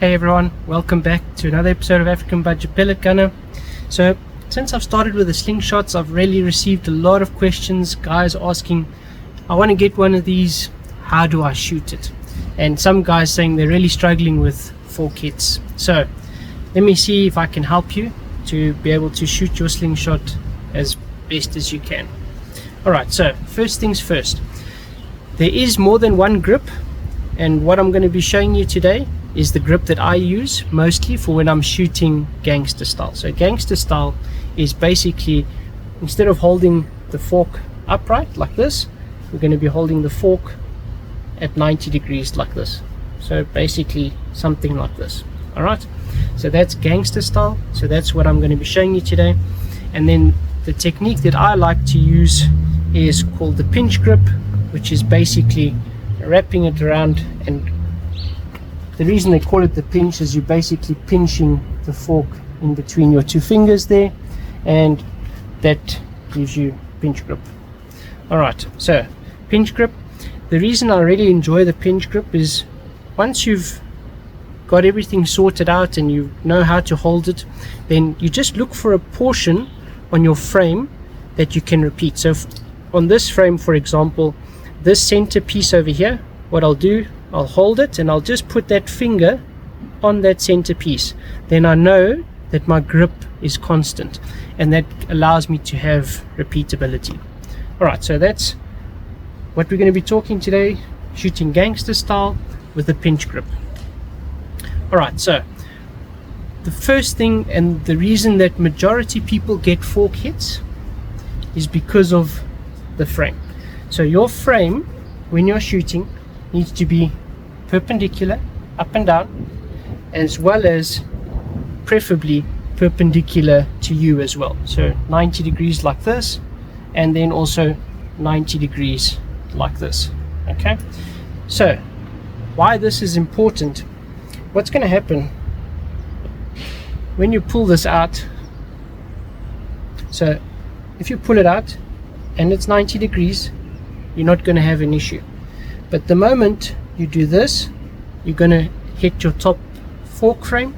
Hey everyone, welcome back to another episode of African Budget Pellet Gunner. So since I've started with the slingshots, I've really received a lot of questions, guys asking, I want to get one of these, how do I shoot it? And some guys saying they're really struggling with fork hits. So let me see if I can help you to be able to shoot your slingshot as best as you can. Alright, so first things first, there is more than one grip, and what I'm going to be showing you today is the grip that I use mostly for when I'm shooting gangster style. So gangster style is basically, instead of holding the fork upright like this, we're going to be holding the fork at 90 degrees like this. So basically something like this. Alright, so that's gangster style. So that's what I'm going to be showing you today. And then the technique that I like to use is called the pinch grip, which is basically wrapping it around, and the reason they call it the pinch is you're basically pinching the fork in between your two fingers there, and that gives you pinch grip. Alright, so pinch grip. The reason I really enjoy the pinch grip is once you've got everything sorted out and you know how to hold it, then you just look for a portion on your frame that you can repeat. So on this frame, for example, this center piece over here, what I'll do, I'll hold it and I'll just put that finger on that center piece. Then I know that my grip is constant, and that allows me to have repeatability. Alright, so that's what we're going to be talking today, shooting gangster style with a pinch grip. Alright, so the first thing, and the reason that majority people get fork hits, is because of the frame. So your frame, when you're shooting, needs to be perpendicular up and down, as well as preferably perpendicular to you as well. So 90 degrees like this, and then also 90 degrees like this. Okay, so why this is important, what's going to happen when you pull this out, so if you pull it out and it's 90 degrees, you're not going to have an issue. But the moment you do this, you're going to hit your top fork frame,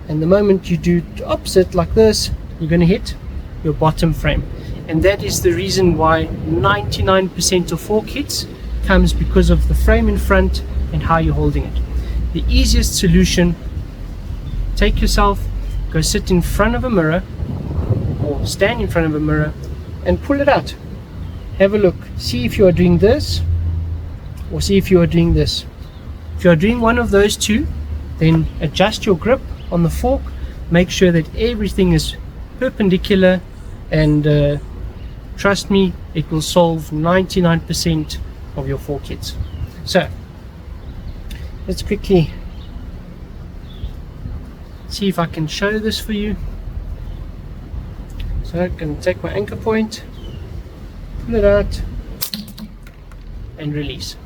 and the moment you do the opposite like this, you're going to hit your bottom frame. And that is the reason why 99% of fork hits comes because of the frame in front and how you're holding it. The easiest solution, take yourself, go sit in front of a mirror or stand in front of a mirror and pull it out. Have a look, see if you are doing this or see if you are doing this. If you are doing one of those two, then adjust your grip on the fork, make sure that everything is perpendicular, and trust me, it will solve 99% of your fork hits. So let's quickly see if I can show this for you. So I'm going to take my anchor point, pull it out and release.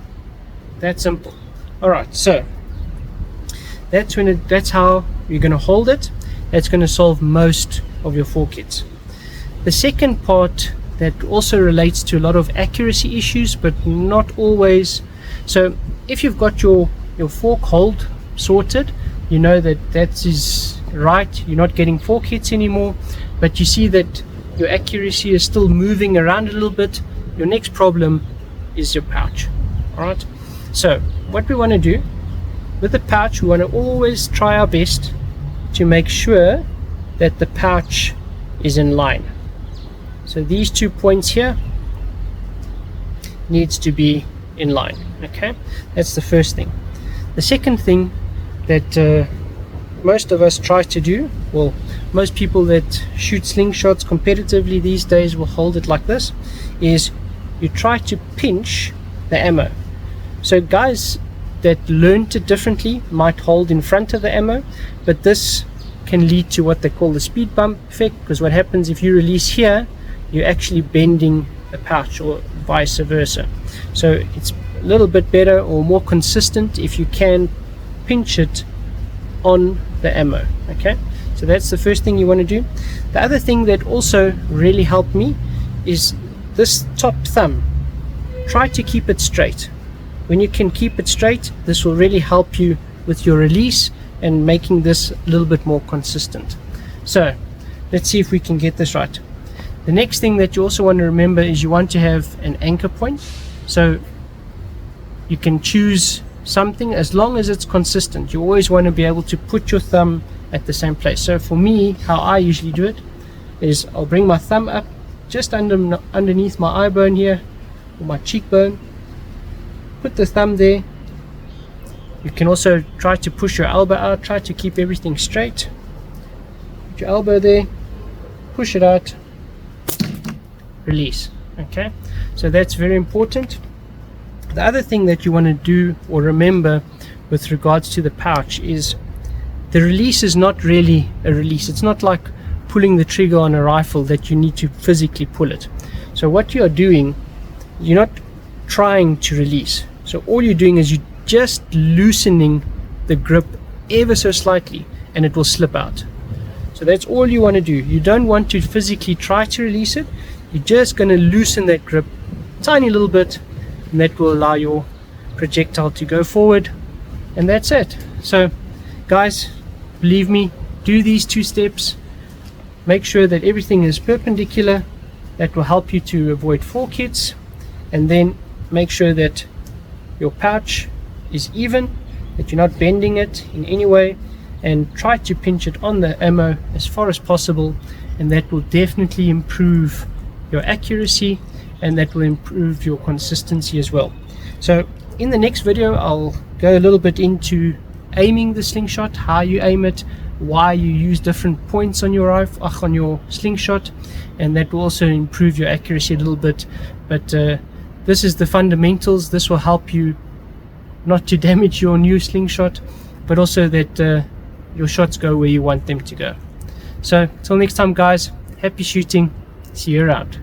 That simple. Alright, so that's how you're going to hold it. That's going to solve most of your fork hits. The second part that also relates to a lot of accuracy issues, but not always. So if you've got your fork hold sorted, you know that is right, you're not getting fork hits anymore, but you see that your accuracy is still moving around a little bit, your next problem is your pouch. Alright, so what we want to do with the pouch, we want to always try our best to make sure that the pouch is in line. So these 2 points here needs to be in line. Okay, that's the first thing. The second thing that most of us try to do, well, most people that shoot slingshots competitively these days will hold it like this, is you try to pinch the ammo. So guys that learned it differently might hold in front of the ammo, but this can lead to what they call the speed bump effect, because what happens if you release here, you're actually bending the pouch, or vice versa. So it's a little bit better or more consistent if you can pinch it on the ammo. Okay, so that's the first thing you want to do. The other thing that also really helped me is this top thumb. Try to keep it straight. When you can keep it straight, this will really help you with your release and making this a little bit more consistent. So let's see if we can get this right. The next thing that you also want to remember is you want to have an anchor point. So you can choose something as long as it's consistent. You always want to be able to put your thumb at the same place. So for me, how I usually do it is I'll bring my thumb up just underneath my eye bone here, or my cheekbone, put the thumb there. You can also try to push your elbow out, try to keep everything straight. Put your elbow there, push it out, release. Okay, so that's very important. The other thing that you want to do or remember with regards to the pouch is the release is not really a release. It's not like pulling the trigger on a rifle that you need to physically pull it. So what you are doing, you're not trying to release. So all you're doing is you're just loosening the grip ever so slightly, and it will slip out. So that's all you want to do. You don't want to physically try to release it. You're just going to loosen that grip tiny little bit, and that will allow your projectile to go forward, and that's it. So guys, believe me, do these 2 steps. Make sure that everything is perpendicular. That will help you to avoid fork hits, and then make sure that your pouch is even, that you're not bending it in any way, and try to pinch it on the ammo as far as possible, and that will definitely improve your accuracy, and that will improve your consistency as well. So in the next video I'll go a little bit into aiming the slingshot, how you aim it, why you use different points on your rifle, on your slingshot, and that will also improve your accuracy a little bit. But this is the fundamentals. This will help you not to damage your new slingshot, but also that your shots go where you want them to go. So till next time guys, happy shooting, see you around.